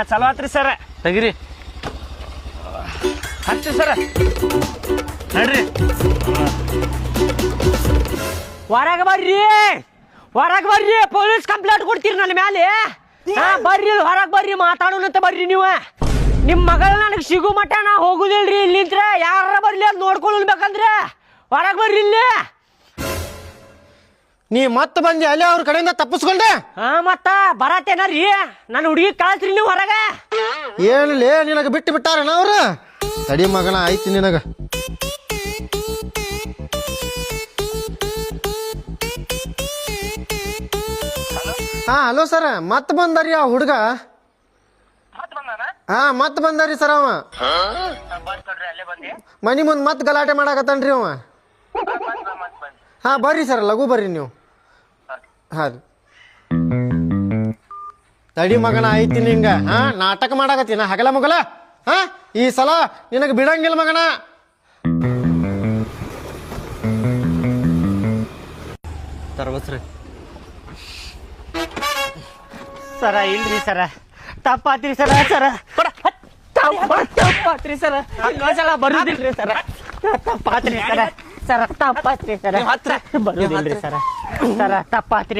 ಚಲೋ ಆತ್ರಿ ಸರ. ತೆಗಿರಿ ಹತ್ತಿ ಸರ ನಡ್ರಿ. ಹೊರಗೆ ಬರ್ರಿ, ಹೊರಗೆ ಬರ್ರಿ, ಪೊಲೀಸ್ ಕಂಪ್ಲೇಂಟ್ ಕೊಡ್ತೀರಿ ನನ್ನ ಮ್ಯಾಲೆ. ಬರ್ರಿ ಹೊರಗೆ ಬರ್ರಿ, ಮಾತಾಡೋಣಂತ ಬರ್ರಿ. ನೀವು ನಿಮ್ಮ ಮಗಳ ನನಗೆ ಸಿಗು ಮಟ್ಟ ನಾ ಹೋಗುದಿಲ್ರಿ. ಇಲ್ಲಿಂತ್ರ ಯಾರ ಬರ್ಲಿ ಅಂತ ನೋಡ್ಕೊಳ್ಬೇಕಂದ್ರೆ ಹೊರಗೆ ಬರ್ರಿ ಇಲ್ಲಿ. ನೀ ಮತ್ತೆ ಬಂದಿ ಅಲ್ಲಿ ಅವ್ರ ಕಡೆಯಿಂದ ತಪ್ಪಿಸ್ಕೊಂಡೆ. ಮತ್ತ ಬರತ್ತೇನರಿ ನನ್ನ ಹುಡುಗಿ ಕಳ್ಸ್ರಿ ನೀವು ಹೊರಗ. ಏನಿಲ್ಲ ನಿನಗ ಬಿಟ್ಟು ಬಿಟ್ಟಾರಣ ಅವ್ರ. ತಡಿ ಮಗನ ಆಯ್ತು ನಿನಗ. ಹಲೋ ಸರ್, ಮತ್ ಬಂದಾರಿ ಆ ಹುಡುಗ. ಮತ್ ಬಂದಾರಿ ಸರ್. ಅವ ಮನಿ ಮುಂದ್ ಮತ್ ಗಲಾಟೆ ಮಾಡಾಕತ್ತಾನ್ರಿ ಅವ. ಬರ್ರಿ ಸರ್, ಲಘು ಬರ್ರಿ ನೀವು. ರೀ ತಡಿ ಮಗನ ಆಯ್ತಿ ನಿಂಗ. ನಾಟಕ ಮಾಡಾಕತ್ತೀನ ಹಗಲ ಮಗಲ. ಈ ಸಲ ನಿನಗ ಬಿಡಂಗಿಲ್ಲ ಮಗನ. ತರ್ಬಸ್ರಿ ಸರ. ಇಲ್ರಿ ಸರ, ತಪ್ಪಾತ್ರಿ ಸರ. ಸರ ತಪ್ಪಾತ್ರಿ ಸರ, ಇನ್ನೊಂದ್ಸಲ ಬರುದಿಲ್ರಿ ಸರ. ತಪ್ಪಾತ್ರಿ ಸರ. ಸರ ತಪ್ಪಾತ್ರಿ ಸರ, ಬರುದಿಲ್ರಿ ಸರ. ಸರ ತಪ್ಪಾತ್ರಿ.